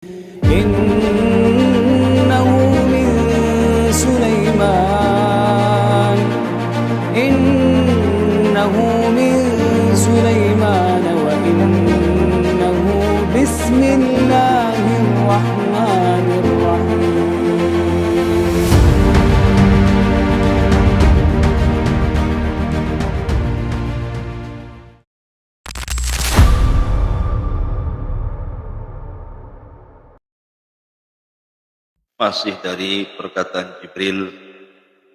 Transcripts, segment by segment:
إنه من سليمان إنه من سليمان وإنه بسم الله الرحمن الرحيم. Masih dari perkataan Jibril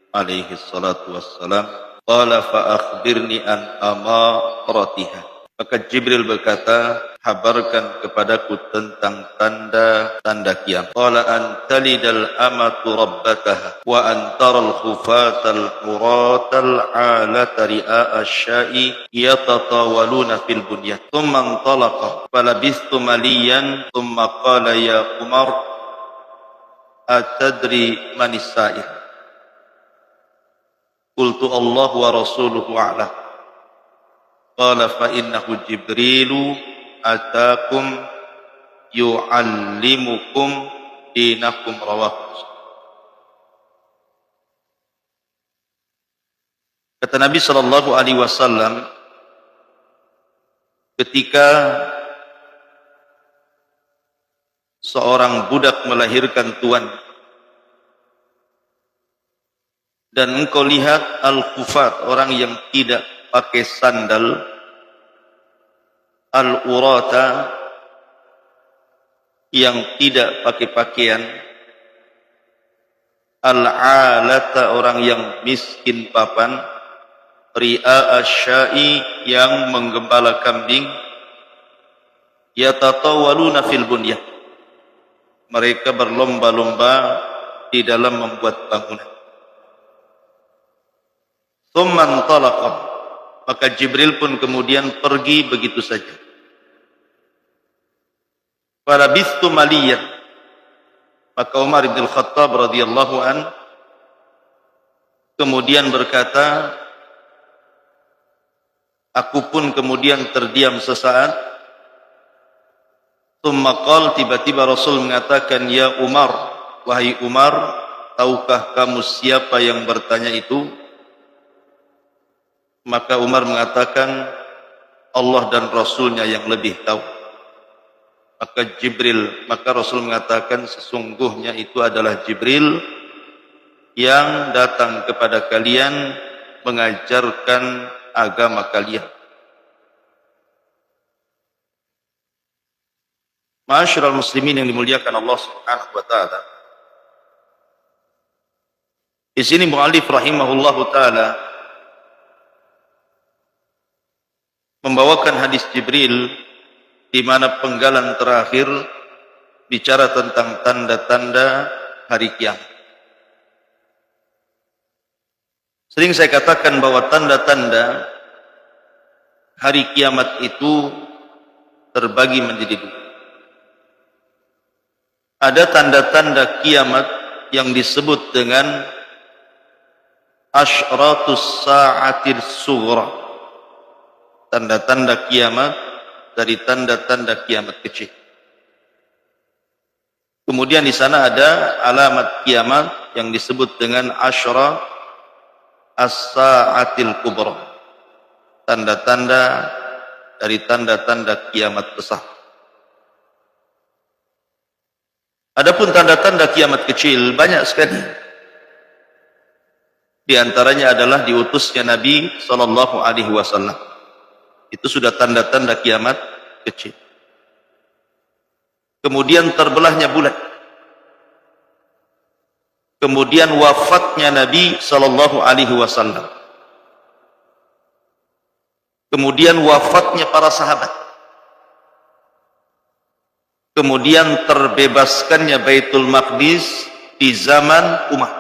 alaihi salatu wassalam, qala fa akhbirni an amaratiha. Maka Jibril berkata, habarkan kepadaku tentang tanda-tanda kiamat. Qala an talidal amatu rabbataha wa an taral khufatal uratal alata ri'a asya'i yatatawaluna fil bunyan. Thumma antalaqa falabistu maliyan thumma qala ya Umar atadri manis sa'il? Qultu Allah wa rasuluhu a'lam. Qala fa innahu Jibrilu atakum yu'allimukum dinakum rawahu. Kata Nabi sallallahu alaihi wasallam, ketika seorang budak melahirkan tuan dan engkau lihat al-khufat, orang yang tidak pakai sandal, al-urata, yang tidak pakai pakaian, al-alata, orang yang miskin papan, ri'a asya'i, yang menggembala kambing, yatatawaluna fil bunyan, mereka berlomba-lomba di dalam membuat bangunan. Tsumman talaqa, maka Jibril pun kemudian pergi begitu saja. Falabistu maliyan, maka Umar bin Khattab radhiyallahu an kemudian berkata, aku pun kemudian terdiam sesaat. Tsumma qala, tiba-tiba Rasul mengatakan, ya Umar, wahai Umar, tahukah kamu siapa yang bertanya itu? Maka Umar mengatakan, Allah dan Rasulnya yang lebih tahu. Maka Rasul mengatakan, sesungguhnya itu adalah Jibril yang datang kepada kalian mengajarkan agama kalian. Ma'asyiral muslimin yang dimuliakan Allah Subhanahu wa taala. Di sini muallif rahimahullahu taala membawakan hadis Jibril di mana penggalan terakhir bicara tentang tanda-tanda hari kiamat. Sering saya katakan bahwa tanda-tanda hari kiamat itu terbagi menjadi dua. Ada tanda-tanda kiamat yang disebut dengan asyratus sa'atil sughra, tanda-tanda kiamat dari tanda-tanda kiamat kecil. Kemudian di sana ada alamat kiamat yang disebut dengan asyra as-sa'atil kubra, tanda-tanda dari tanda-tanda kiamat besar. Adapun tanda-tanda kiamat kecil banyak sekali. Di antaranya adalah diutusnya Nabi sallallahu alaihi wasallam. Itu sudah tanda-tanda kiamat kecil. Kemudian terbelahnya bulan. Kemudian wafatnya Nabi sallallahu alaihi wasallam. Kemudian wafatnya para sahabat. Kemudian terbebaskannya Baitul Maqdis di zaman Umar.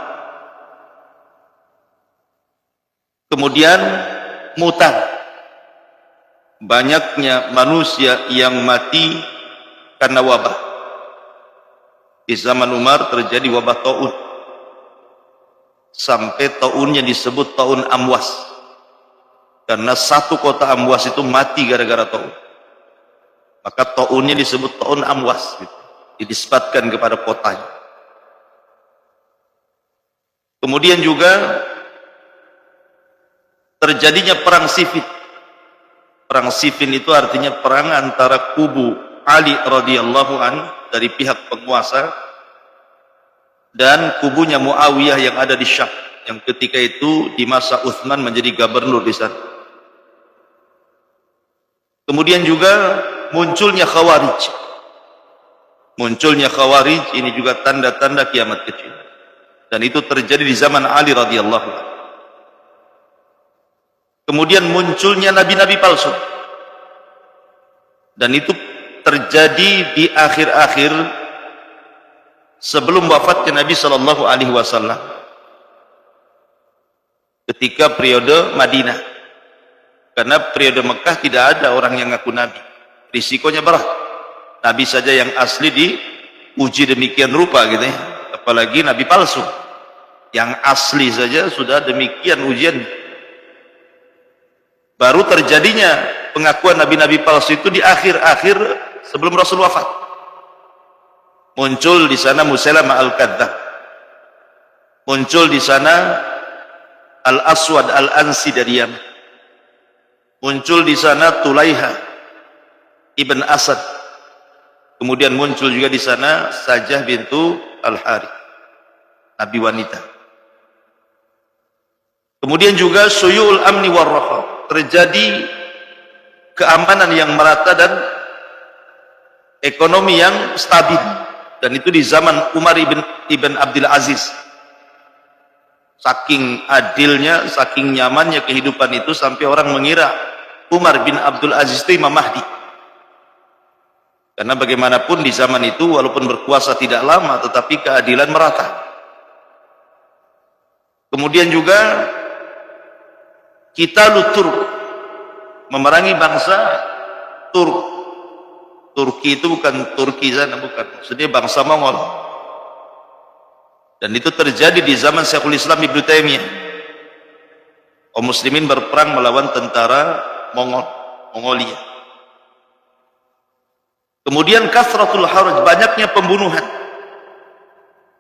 Kemudian mutah, banyaknya manusia yang mati karena wabah. Di zaman Umar terjadi wabah taun, sampai taunnya disebut taun Amwas, karena satu kota Amwas itu mati gara-gara taun. Maka taunnya disebut taun Amwas gitu. dinisbatkan kepada kotanya. Kemudian juga terjadinya perang Siffin. Perang Siffin itu artinya perang antara kubu Ali radhiyallahu an dari pihak penguasa dan kubunya Muawiyah yang ada di Syam, yang ketika itu di masa Utsman menjadi gubernur di sana. Kemudian juga munculnya Khawarij. Munculnya Khawarij ini juga tanda-tanda kiamat kecil. Dan itu terjadi di zaman Ali radhiyallahu anhu. Kemudian munculnya nabi-nabi palsu. Dan itu terjadi di akhir-akhir sebelum wafatnya Nabi sallallahu alaihi wasallam. Ketika periode Madinah. Karena periode Mekah tidak ada orang yang ngaku nabi. Risikonya berat. Nabi saja yang asli diuji demikian rupa gitu ya. Apalagi nabi palsu. Yang asli saja sudah demikian ujian. Baru terjadinya pengakuan nabi-nabi palsu itu di akhir-akhir sebelum Rasul wafat. Muncul di sana Musailamah al-Kadzdzab. Muncul di sana Al-Aswad Al-Ansi dari Yaman. Muncul di sana Tulaiha Ibn Asad. Kemudian muncul juga di sana Sajah bintu Al-Harith, nabi wanita. Kemudian juga Suyul Amni Warraha, terjadi keamanan yang merata dan ekonomi yang stabil, dan itu di zaman Umar ibn Abdul Aziz. Saking adilnya, saking nyamannya kehidupan itu sampai orang mengira Umar bin Abdul Aziz itu Imam Mahdi. Karena bagaimanapun di zaman itu walaupun berkuasa tidak lama tetapi keadilan merata. Kemudian juga Qitalut Turk, memerangi bangsa Turk. Turki itu bukan Turki sana, bukan. Maksudnya bangsa Mongol. Dan itu terjadi di zaman Syekhul Islam Ibnu Taimiyah. Kaum muslimin berperang melawan tentara Mongolia. Kemudian kasratul haraj, banyaknya pembunuhan.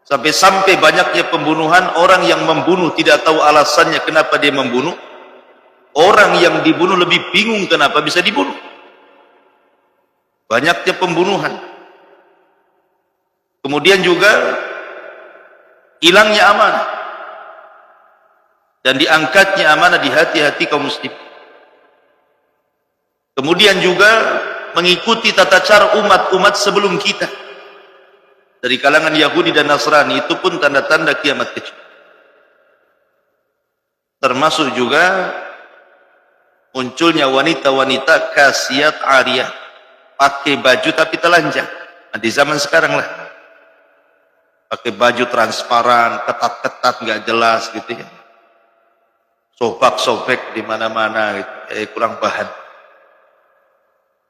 Sampai banyaknya pembunuhan, orang yang membunuh tidak tahu alasannya kenapa dia membunuh. Orang yang dibunuh lebih bingung kenapa bisa dibunuh. Banyaknya pembunuhan. Kemudian juga hilangnya amanah dan diangkatnya amanah di hati-hati kaum muslim. Kemudian juga mengikuti tata cara umat-umat sebelum kita dari kalangan Yahudi dan Nasrani, itu pun tanda-tanda kiamat kecil. Termasuk juga munculnya wanita-wanita kasiyat ariyah, pakai baju tapi telanjang. Nah, di zaman sekarang lah, pakai baju transparan, ketat-ketat, nggak jelas gitu ya, sobek-sobek di mana-mana gitu, kurang bahan.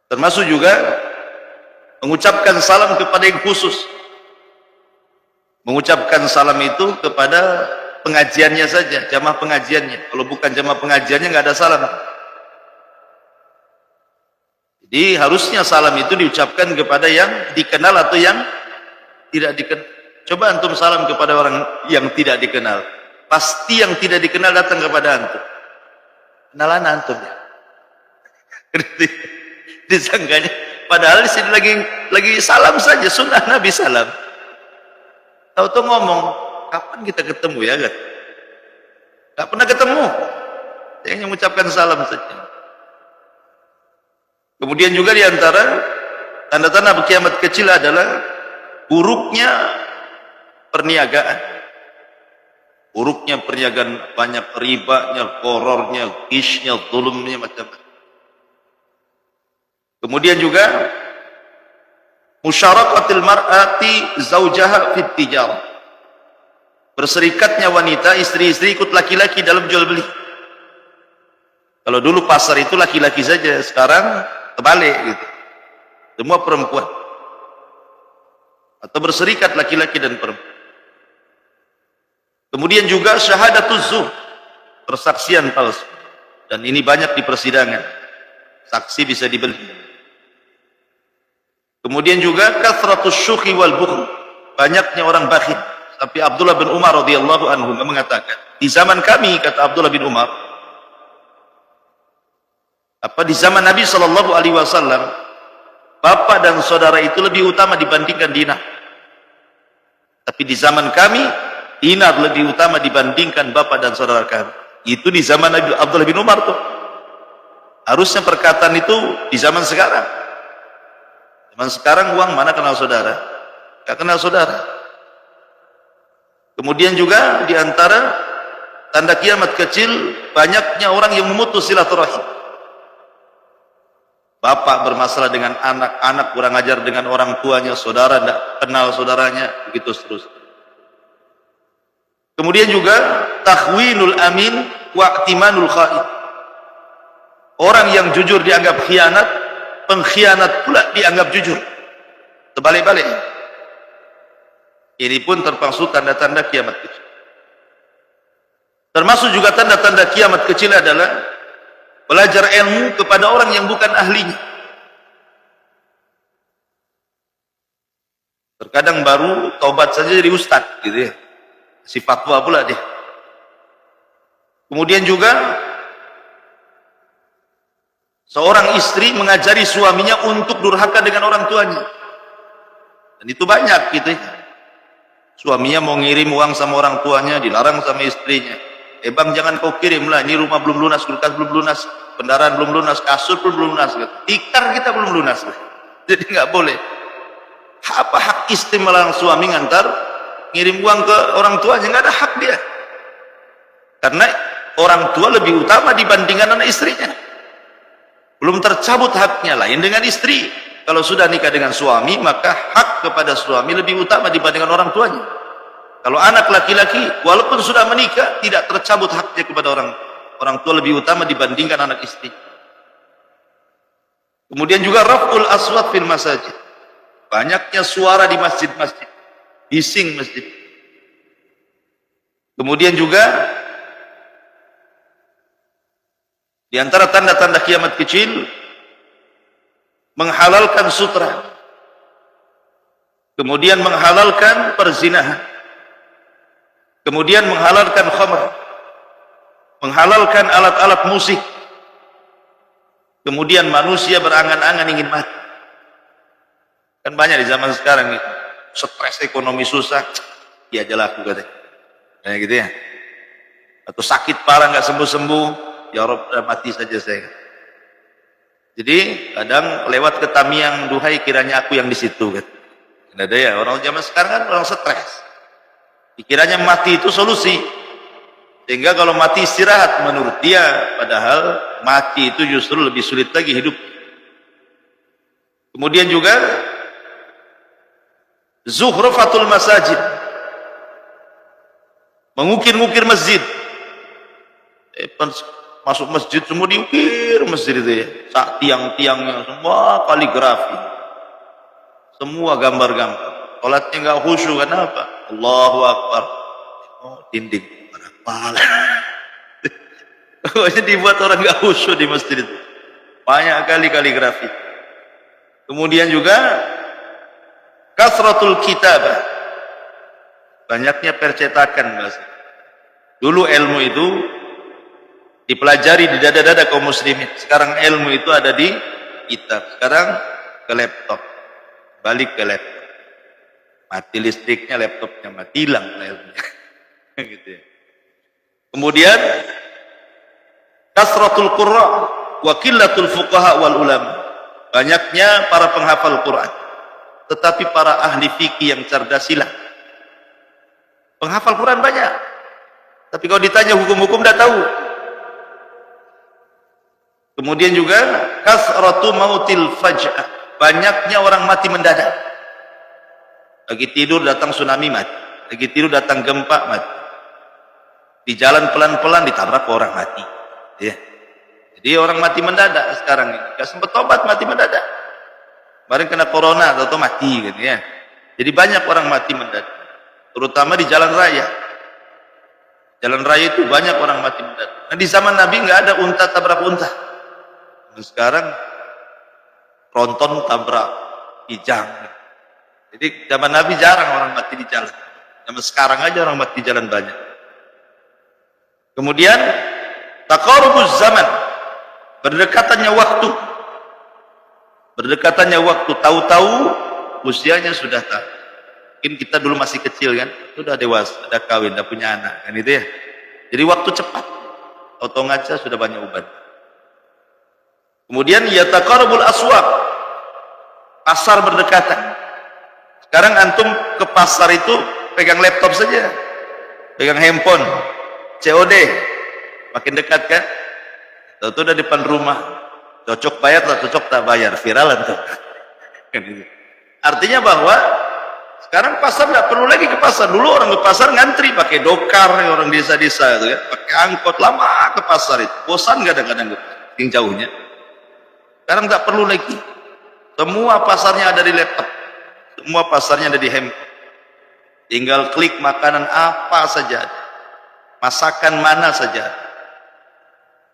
Termasuk juga mengucapkan salam kepada yang khusus. Mengucapkan salam itu kepada pengajiannya saja, jamaah pengajiannya. Kalau bukan jamaah pengajiannya nggak ada salam. Jadi harusnya salam itu diucapkan kepada yang dikenal atau yang tidak dikenal. Coba antum salam kepada orang yang tidak dikenal, pasti yang tidak dikenal datang kepada antum. Kenalan antum ya. Disangkanya padahal di sini lagi salam saja, sunnah Nabi salam. Tahu-tahu ngomong, kapan kita ketemu ya kan? Gak pernah ketemu. Yang mengucapkan salam saja. Kemudian juga di antara tanda-tanda kiamat kecil adalah buruknya perniagaan. Buruknya perniagaan, banyak ribanya, korornya, gisnya, zulumnya, macam-macam. Kemudian juga musyarakatil mar'ati zaujaha fit tijarah. Berserikatnya wanita, istri-istri ikut laki-laki dalam jual beli. Kalau dulu pasar itu laki-laki saja, sekarang terbalik gitu. Semua perempuan. Atau berserikat laki-laki dan perempuan. Kemudian juga syahadatuz zur, persaksian palsu. Dan ini banyak di persidangan. Saksi bisa dibeli. Kemudian juga kathratus syukhi wal bukhl, banyaknya orang bakhil. Tapi Abdullah bin Umar radhiyallahu anhu mengatakan, di zaman kami, kata Abdullah bin Umar, di zaman Nabi sallallahu alaihi wasallam, bapak dan saudara itu lebih utama dibandingkan dinar. Tapi di zaman kami, dinar lebih utama dibandingkan bapak dan saudara kami. Itu di zaman Nabi Abdullah bin Umar tuh. Harusnya perkataan itu di zaman sekarang. Zaman sekarang uang mana kenal saudara? Gak kenal saudara. Kemudian juga di antara tanda kiamat kecil, banyaknya orang yang memutus silaturahim. Bapak bermasalah dengan anak, anak kurang ajar dengan orang tuanya, saudara tidak kenal saudaranya, begitu seterusnya. Kemudian juga takhwinul amin wa'timanul khain. Orang yang jujur dianggap khianat, pengkhianat pula dianggap jujur. Terbalik-balik. Ini pun termasuk tanda-tanda kiamat kecil. Termasuk juga tanda-tanda kiamat kecil adalah belajar ilmu kepada orang yang bukan ahlinya. Terkadang baru taubat saja jadi ustadz gitu ya. Si fatwa pula dia. Kemudian juga seorang istri mengajari suaminya untuk durhaka dengan orang tuanya. Dan itu banyak gitu ya. Suaminya mau ngirim uang sama orang tuanya, dilarang sama istrinya. Bang jangan kau kirim lah, ini rumah belum lunas, kulkas belum lunas, kendaraan belum lunas, kasur pun belum lunas. Tikar kita belum lunas. Jadi nggak boleh. Apa hak istri melarang suami ngantar ngirim uang ke orang tuanya? Nggak ada hak dia. Karena orang tua lebih utama dibandingkan anak istrinya. Belum tercabut haknya, lain dengan istri. Kalau sudah nikah dengan suami, maka hak kepada suami lebih utama dibandingkan orang tuanya. Kalau anak laki-laki, walaupun sudah menikah, tidak tercabut haknya kepada orang tua lebih utama dibandingkan anak istri. Kemudian juga raf'ul aswat fil masajid. Banyaknya suara di masjid-masjid, bising masjid. Kemudian juga di antara tanda-tanda kiamat kecil, menghalalkan sutra, kemudian menghalalkan perzinahan, kemudian menghalalkan khamr, menghalalkan alat-alat musik, kemudian manusia berangan-angan ingin mati. Kan banyak di zaman sekarang gitu. Stres ekonomi susah, ya aja laku katanya. Kayak gitu ya. Atau sakit parah nggak sembuh-sembuh, ya Rabb udah mati saja saya. Jadi kadang lewat ke tamiang, duhai kiranya aku yang di situ kan. Ada ya orang zaman sekarang kan orang stres. Pikirannya mati itu solusi. Sehingga kalau mati istirahat menurut dia, padahal mati itu justru lebih sulit lagi hidup. Kemudian juga zuhrufatul masajid, mengukir-ngukir masjid. Masuk masjid semua diukir masjid itu ya. Tiang-tiangnya semua kaligrafi, semua gambar-gambar. Salatnya nggak khusyuk, kenapa? Allahu Akbar. Oh, dinding pada kepala. Pokoknya dibuat orang nggak khusyuk di masjid itu. Banyak kali kaligrafi. Kemudian juga kasratul kitabah, banyaknya percetakan bahasa. Dulu ilmu itu dipelajari di dada-dada kaum muslimin. Sekarang ilmu itu ada di kitab. Sekarang ke laptop, balik ke laptop. Mati listriknya, laptopnya mati, hilang ilmunya. Gitu ya. Kemudian kasratul qurra wa qillatul fuqaha wal ulama. Banyaknya para penghafal Quran, tetapi para ahli fikih yang cerdas hilang. Penghafal Quran banyak, tapi kalau ditanya hukum-hukum tidak tahu. Kemudian juga kasratu mautil faj'ah, banyaknya orang mati mendadak. Lagi tidur datang tsunami mati, lagi tidur datang gempa mati. Di jalan pelan-pelan ditabrak orang mati. Ya. Jadi orang mati mendadak sekarang ini. Gak sempat tobat, mati mendadak. Kemarin kena corona atau mati gitu ya. Jadi banyak orang mati mendadak, terutama di jalan raya. Jalan raya itu banyak orang mati mendadak. Nah, di zaman Nabi nggak ada unta tabrak unta. Dan sekarang tronton tabrak kijang. Jadi zaman Nabi jarang orang mati di jalan. Zaman sekarang aja orang mati di jalan banyak. Kemudian taqarubuz zaman, berdekatannya waktu. Berdekatannya waktu, tahu-tahu usianya sudah tak. Mungkin kita dulu masih kecil kan, sudah dewasa, sudah kawin, sudah punya anak kan itu ya. Jadi waktu cepat. Auto ngaca sudah banyak uban. Kemudian yataqarabul aswaq, pasar berdekatan. Sekarang antum ke pasar itu pegang laptop saja, pegang handphone, COD, makin dekat kan? Itu udah depan rumah, cocok bayar tak cocok tak bayar, viralan tuh. Artinya bahwa sekarang pasar tidak perlu lagi ke pasar. Dulu orang ke pasar ngantri pakai dokar, orang desa-desa itu kan, pakai angkot lama ke pasar itu, bosan kadang-kadang yang jauhnya. Sekarang tak perlu lagi, semua pasarnya ada di laptop, semua pasarnya ada di handphone. Tinggal klik makanan apa saja, masakan mana saja.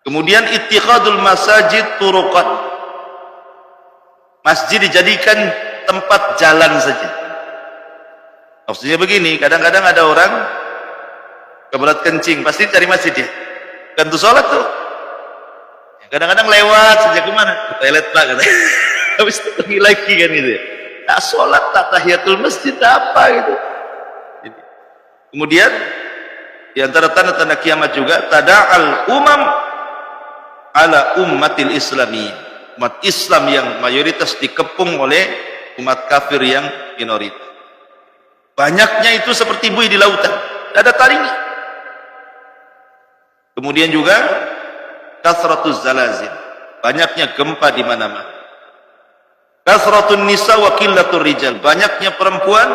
Kemudian ittikhadul masajid turuqat, masjid dijadikan tempat jalan saja. Maksudnya begini, kadang-kadang ada orang kebelet kencing, pasti cari masjid ya, kan tuh sholat tuh. Kadang-kadang lewat saja kemana? Ke toilet pak, katanya. Habis itu pergi lagi kan gitu ya. Tak sholat, tak tahiyatul masjid, tak apa gitu. Kemudian di antara tanda-tanda kiamat juga tada'al umam ala ummatil islami, umat Islam yang mayoritas dikepung oleh umat kafir yang minoritas. Banyaknya itu seperti buih di lautan, tidak ada talinya. Kemudian juga kasratuz zalazil, banyaknya gempa di mana-mana. Kasratun nisa wa qillatur rijal, banyaknya perempuan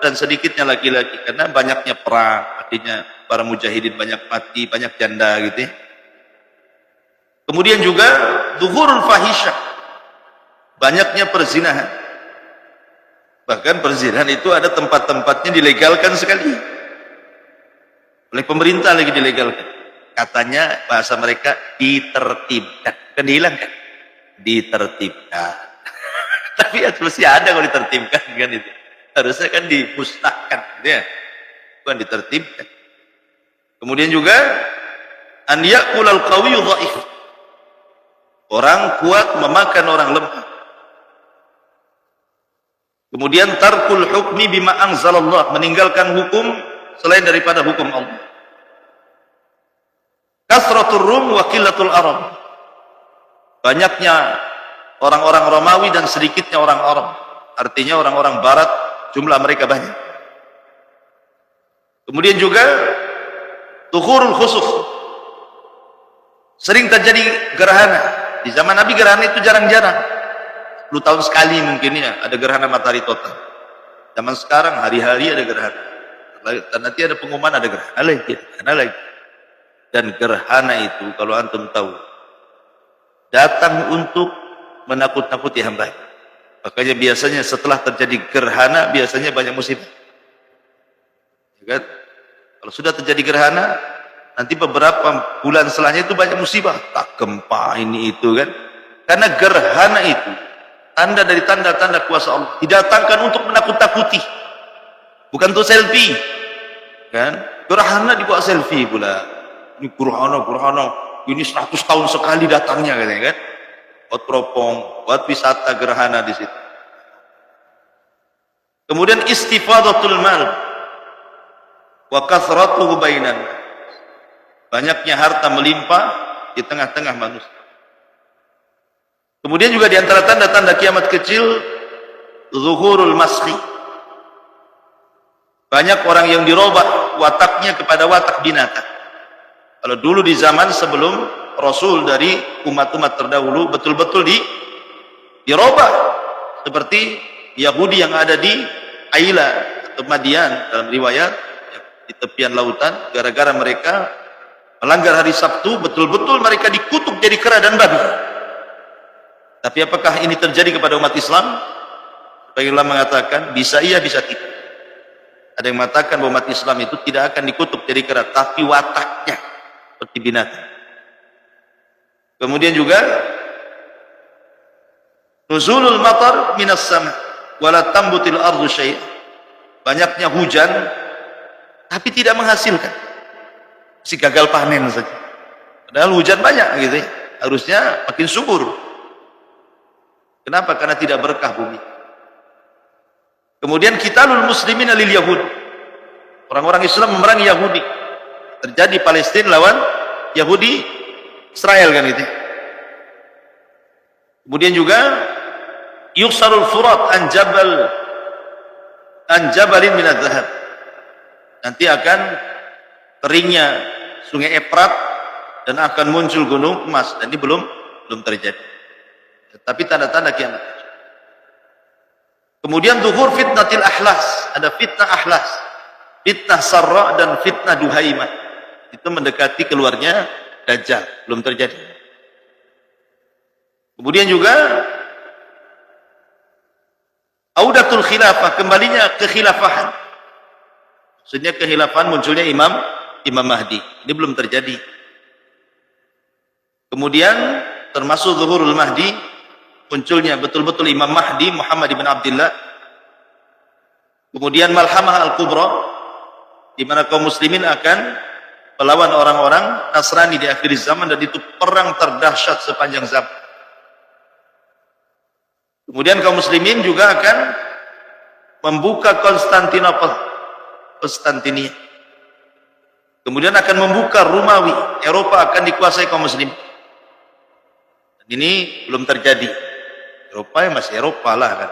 dan sedikitnya laki-laki, karena banyaknya perang, artinya para mujahidin banyak mati, banyak janda gitu ya. Kemudian juga zuhurul fahisyah, banyaknya perzinahan. Bahkan perzinahan itu ada tempat-tempatnya dilegalkan sekali oleh pemerintah, lagi dilegalkan. Katanya bahasa mereka ditertibkan, kan dihilangkan, ditertibkan. Tapi ya mesti ada kalau ditertibkan kan itu. Harusnya kan dimusnahkan, ya, bukan ditertibkan. Kemudian juga an yaqulal qawiyyu dhaif, orang kuat memakan orang lemah. Kemudian tarkul hukmi bima anzalallah, meninggalkan hukum selain daripada hukum Allah. Kasratur rum wa qillatul arab, banyaknya orang-orang Romawi dan sedikitnya orang Arab, artinya orang-orang barat jumlah mereka banyak. Kemudian juga tuhurul khusuf, sering terjadi gerhana. Di zaman Nabi gerhana itu jarang-jarang, 10 tahun sekali mungkin ya ada gerhana matahari total. Zaman sekarang hari-hari ada gerhana, dan nanti ada pengumuman ada gerhana lagi, gerhana lagi. Dan gerhana itu kalau antum tahu datang untuk menakut-nakuti hamba. Makanya biasanya setelah terjadi gerhana biasanya banyak musibah, ya kan? Kalau sudah terjadi gerhana, nanti beberapa bulan setelahnya itu banyak musibah, tak gempa ini itu kan. Karena gerhana itu tanda dari tanda-tanda kuasa Allah, didatangkan untuk menakut-nakuti, bukan untuk selfie kan. Gerhana dibuat selfie pula, ini gerhana ini 100 tahun sekali datangnya katanya kan. Buat teropong, buat wisata gerhana di situ. Kemudian istifadatul mal wa kathratuhu bainan, banyaknya harta melimpah di tengah-tengah manusia. Kemudian juga di antara tanda-tanda kiamat kecil zuhurul maskhi, banyak orang yang dirubah wataknya kepada watak binatang. Kalau dulu di zaman sebelum Rasul dari umat-umat terdahulu betul-betul dirubah, seperti Yahudi yang ada di Aila atau Madian dalam riwayat, di tepian lautan, gara-gara mereka melanggar hari Sabtu, betul-betul mereka dikutuk jadi kera dan babi. Tapi apakah ini terjadi kepada umat Islam? Sebagian ulama mengatakan bisa iya, bisa tidak. Ada yang mengatakan bahwa umat Islam itu tidak akan dikutuk jadi kera, tapi wataknya seperti binatang. Kemudian juga nuzulul matar minas sama, wala tambutil ardu syai'. Banyaknya hujan tapi tidak menghasilkan, si gagal panen saja. Padahal hujan banyak gitu ya. Harusnya makin subur. Kenapa? Karena tidak berkah bumi. Kemudian qitalul muslimin lil yahud. Orang-orang Islam memerangi Yahudi. Terjadi Palestina lawan Yahudi Israel kan gitu. Kemudian juga yuksarul furat an jabalin min adh-dhahab. Nanti akan keringnya sungai Efrat dan akan muncul gunung emas, dan ini belum terjadi. Tetapi tanda-tanda kiamat. Kemudian zuhur fitnatil ahlas, ada fitnah ahlas, fitnah sarra dan fitnah duhaimah. Itu mendekati keluarnya Dajjal, belum terjadi. Kemudian juga audatul khilafah, kembalinya kekhilafahan. Maksudnya kekhilafahan munculnya Imam Mahdi. Ini belum terjadi. Kemudian termasuk zuhurul Mahdi, munculnya betul-betul Imam Mahdi Muhammad ibn Abdullah. Kemudian malhamah al-kubra, di mana kaum muslimin akan melawan orang-orang Nasrani di akhir zaman, dan itu perang terdahsyat sepanjang zaman. Kemudian kaum muslimin juga akan membuka Konstantinia. Kemudian akan membuka Romawi. Eropa akan dikuasai kaum muslim. Dan ini belum terjadi. Eropa ya masih Eropa lah kan.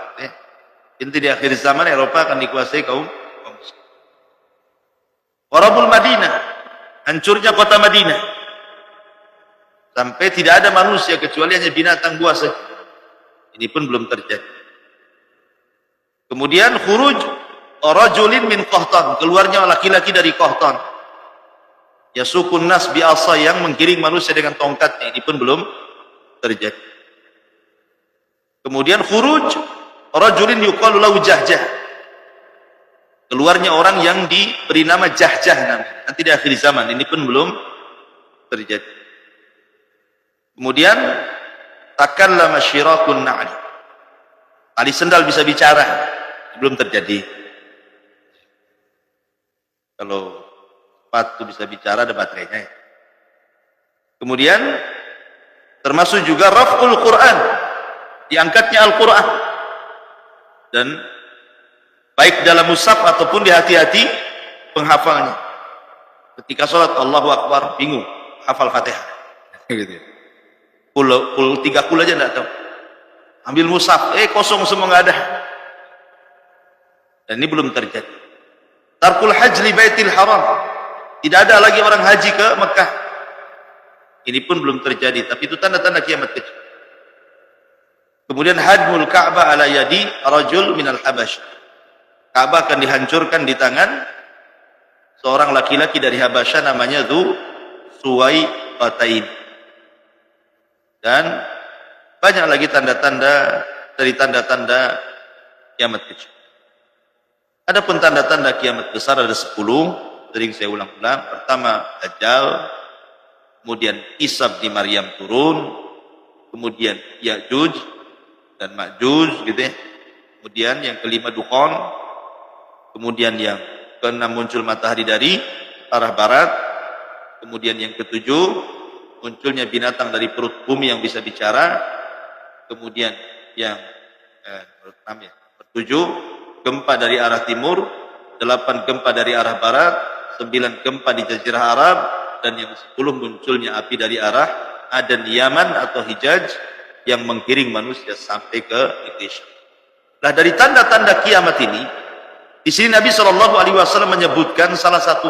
Inti di akhir zaman Eropa akan dikuasai kaum muslim. Warabul Madinah, hancurnya kota Madinah. Sampai tidak ada manusia kecuali hanya binatang buas saja. Ini pun belum terjadi. Kemudian khuruj rajulin min Qahtan, keluarnya laki-laki dari Qahtan. Yasukun nas bi asa, yang menggiring manusia dengan tongkatnya. Ini pun belum terjadi. Kemudian khuruj rajulin yuqalu lahu Jahjah, keluarnya orang yang diberi nama Jahjah nanti di akhir zaman. Ini pun belum terjadi. Kemudian takallama syirakun na'li, tali sendal bisa bicara, belum terjadi. Kalau sepatu bisa bicara ada baterainya ya. Kemudian termasuk juga raf'ul Quran, diangkatnya Al-Quran, dan baik dalam mushaf ataupun di hati-hati penghafalnya. Ketika sholat Allahu Akbar bingung hafal Fatihah gitu ya. Kul 3 kul aja enggak tahu. Ambil mushaf, kosong semua, enggak ada. Dan ini belum terjadi. Tarkul hajj li baitil haram, tidak ada lagi orang haji ke Mekah. Ini pun belum terjadi, tapi itu tanda-tanda kiamat kecil. Kemudian hadmul Ka'bah ala yadi rajul minal Habasyah, Ka'bah akan dihancurkan di tangan seorang laki-laki dari Habasyah namanya Suwaiqatain. Dan banyak lagi tanda-tanda dari tanda-tanda kiamat kecil. Adapun tanda-tanda kiamat besar ada 10, sering saya ulang-ulang. Pertama Dajjal, kemudian Isa bin Maryam turun, kemudian Ya'juj dan Ma'juj gitu ya. Kemudian yang kelima Dukhan, kemudian yang keenam muncul matahari dari arah barat, kemudian yang ketujuh munculnya binatang dari perut bumi yang bisa bicara, kemudian yang ketujuh gempa dari arah timur, 8 gempa dari arah barat, 9 gempa di Jazirah Arab, dan yang 10 munculnya api dari arah Aden Yaman atau Hijaz yang menggiring manusia sampai ke Indonesia. Nah, dari tanda-tanda kiamat ini, di sini Nabi SAW menyebutkan salah satu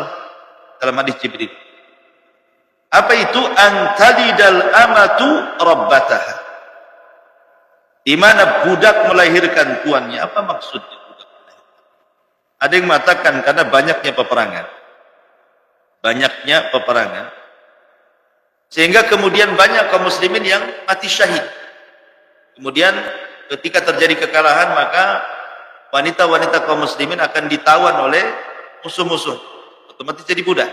dalam hadis Jibril. Apa itu? Antalidal amatu rabbataha, di mana budak melahirkan tuannya. Apa maksudnya budak melahirkan? Ada yang mengatakan karena banyaknya peperangan, sehingga kemudian banyak kaum muslimin yang mati syahid. Kemudian ketika terjadi kekalahan, maka wanita-wanita kaum muslimin akan ditawan oleh musuh-musuh, otomatis jadi budak.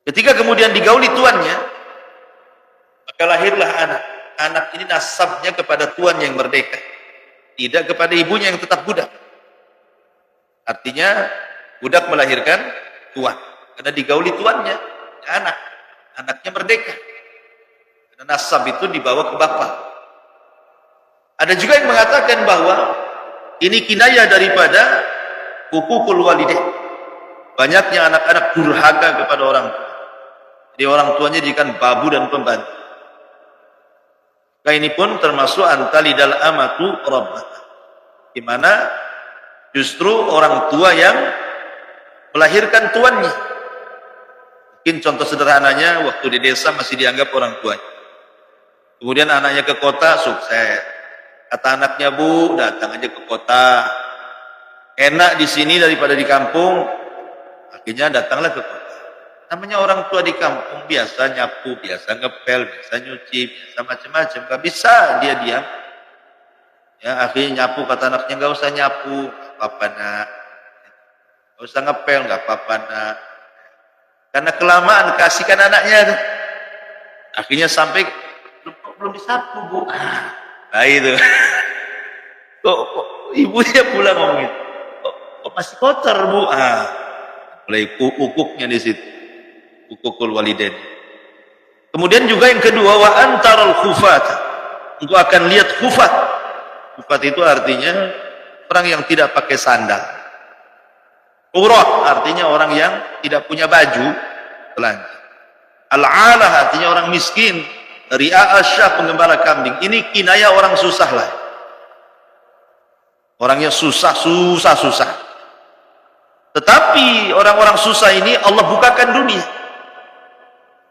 Ketika kemudian digauli tuannya, maka lahirlah anak. Anak ini nasabnya kepada tuan yang merdeka. tidak kepada ibunya yang tetap budak. Artinya budak melahirkan tuan, karena digauli tuannya, anaknya merdeka. Karena nasab itu dibawa ke bapak. Ada juga yang mengatakan bahwa ini kinayah daripada hukukul walidain. Banyaknya anak-anak durhaka kepada orang tua. Jadi orang tuanya jadikan babu dan pembantu. Nah, ini pun termasuk antalidal amatu rabbah, di mana justru orang tua yang melahirkan tuannya. Mungkin contoh sederhananya waktu di desa masih dianggap orang tuanya. Kemudian anaknya ke kota sukses. Kata anaknya, Bu, datang aja ke kota. Enak di sini daripada di kampung. Akhirnya datanglah ke kota. Namanya orang tua di kampung biasa nyapu, biasa ngepel, biasa nyuci, biasa macam-macam. Gak bisa dia diam. Ya, akhirnya nyapu, kata anaknya, gak usah nyapu, gak apa-apa nak. Gak usah ngepel, gak apa-apa nak. Karena kelamaan kasihkan anaknya. Akhirnya sampai belum disapu, Bu. Nah itu. Kok ibunya pulang ngomong gitu. Kok masih kotor, Bu? Mulai ukuknya di situ. Hukukul walidain. Kemudian juga yang kedua, wa antaral khufat. Engkau akan lihat khufat. Khufat itu artinya orang yang tidak pakai sandal. Urat artinya orang yang tidak punya baju telanjang. Al-alah artinya orang miskin. Ri'a asyah, penggembala kambing. Ini kinayah orang susah lah. Orangnya susah. Tetapi orang-orang susah ini Allah bukakan dunia.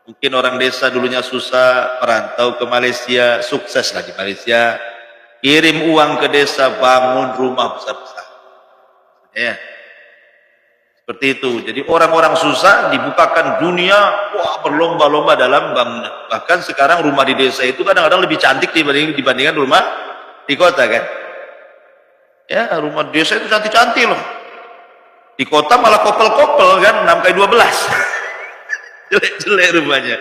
Mungkin orang desa dulunya susah, merantau ke Malaysia, sukses lah di Malaysia. Kirim uang ke desa, bangun rumah besar-besar. Ya. Seperti itu. Jadi orang-orang susah dibukakan dunia, wah berlomba-lomba dalam bangunan. Bahkan sekarang rumah di desa itu kadang-kadang lebih cantik dibandingkan rumah di kota kan. Ya, rumah desa itu cantik-cantik loh. Di kota malah kopel-kopel kan, 6x12. Jelek-jelek rumahnya.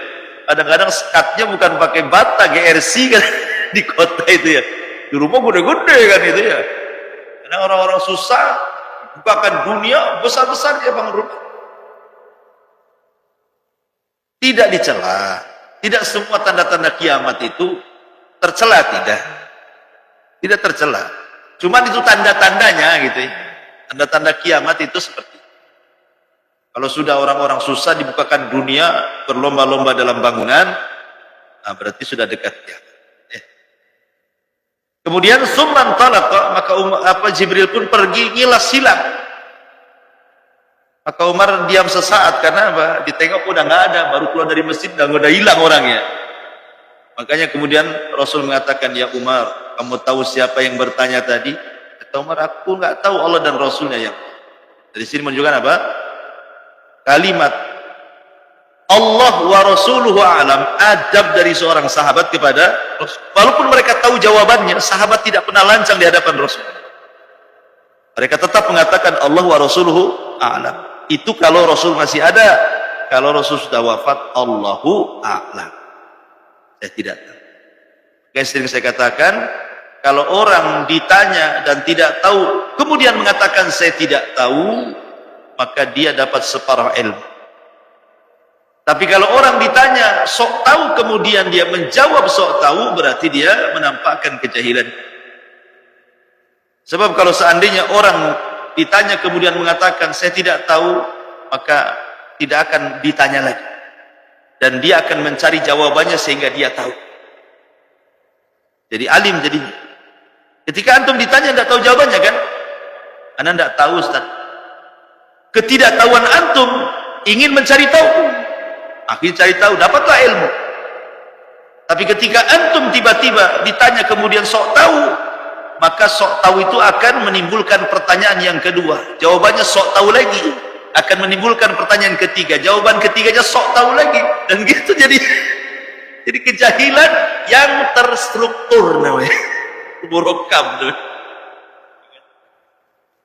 Kadang-kadang skatnya bukan pakai bata, GRC kan di kota itu ya. Di rumah gede-gede kan itu ya. Karena orang-orang susah bukakan dunia besar-besar dia bangun rumah. Tidak dicela. Tidak semua tanda-tanda kiamat itu tercela, tidak. Tidak tercela. Cuman itu tanda-tandanya gitu ya. Tanda-tanda kiamat itu seperti itu. Kalau sudah orang-orang susah dibukakan dunia berlomba-lomba dalam bangunan, nah berarti sudah dekat ya. Kemudian summan talaqa, maka Jibril pun pergi ngilas silang. Maka Umar diam sesaat karena apa? Ditengok udah nggak ada, baru keluar dari masjid udah hilang orangnya. Makanya kemudian Rasul mengatakan, ya Umar, kamu tahu siapa yang bertanya tadi? Kata Umar, aku nggak tahu, Allah dan Rasulnya yang. Dari sini menunjukkan apa? Kalimat Allah wa Rasuluhu a'lam, adab dari seorang sahabat kepada Rasul. Walaupun mereka tahu jawabannya, sahabat tidak pernah lancang di hadapan Rasul. Mereka tetap mengatakan Allah wa Rasuluhu a'lam. Itu kalau Rasul masih ada. Kalau Rasul sudah wafat, Allahu a'lam. Saya tidak tahu. Yang sering saya katakan, kalau orang ditanya dan tidak tahu, kemudian mengatakan saya tidak tahu, maka dia dapat separuh ilmu. Tapi kalau orang ditanya sok tahu kemudian dia menjawab sok tahu, berarti dia menampakkan kejahilan. Sebab kalau seandainya orang ditanya kemudian mengatakan saya tidak tahu, maka tidak akan ditanya lagi. Dan dia akan mencari jawabannya sehingga dia tahu. Jadi alim jadinya. Ketika antum ditanya tidak tahu jawabannya kan? Anda tidak tahu Ustaz. Ketidaktahuan antum ingin mencari tahu, akhirnya cari tahu, dapatlah ilmu. Tapi ketika antum tiba-tiba ditanya kemudian sok tahu, maka sok tahu itu akan menimbulkan pertanyaan yang kedua, jawabannya sok tahu lagi, akan menimbulkan pertanyaan ketiga, jawaban ketiganya sok tahu lagi, dan gitu jadi kejahilan yang terstruktur namanya, murakkab tuh.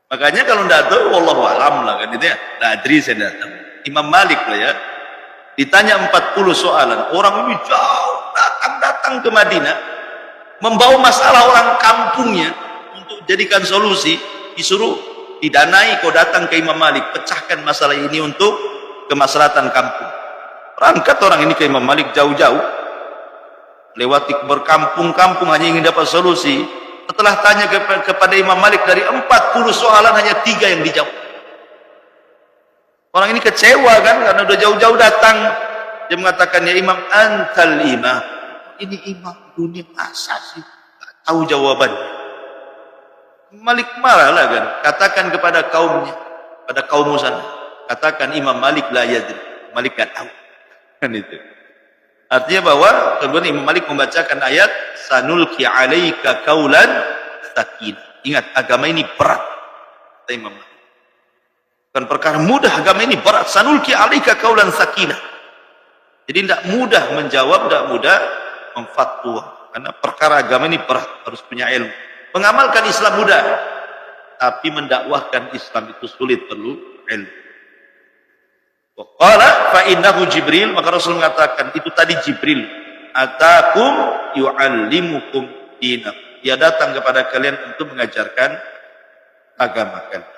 Makanya kalau tidak tahu, wallahu alam lah kan itu ya. Nah, adri saya datang. Imam Malik lah ya. Ditanya 40 soalan. Orang ini jauh datang ke Madinah, membawa masalah orang kampungnya untuk jadikan solusi, disuruh didanai, kau datang ke Imam Malik, pecahkan masalah ini untuk kemaslahatan kampung. Berangkat orang ini ke Imam Malik jauh-jauh, lewati berkampung-kampung hanya ingin dapat solusi. Setelah tanya kepada Imam Malik, dari 40 soalan hanya 3 yang dijawab. Orang ini kecewa kan, karena udah jauh-jauh datang. Dia mengatakan, ya Imam, antal imam. Ini imam dunia, masa sih tak tahu jawabannya. Malik marahlah kan, katakan kepada kaumnya, pada kaum sana, katakan Imam Malik la yadri, Malik tak tahu. Kan itu. Artinya bahwa kemudian Imam Malik membacakan ayat sanulqi alaika qaulan sakin. Ingat, agama ini berat. Kata Imam Malik. Bukan perkara mudah, agama ini berat. Sanulqi alaika qaulan sakinah. Jadi tidak mudah menjawab, tidak mudah memfatwa. Karena perkara agama ini berat, harus punya ilmu. Mengamalkan Islam mudah, tapi mendakwahkan Islam itu sulit, perlu ilmu. Qala fa innahu Jibril, maka Rasul mengatakan itu tadi Jibril, atakum yu'allimukum dinakum. Dia datang kepada kalian untuk mengajarkan agama kalian.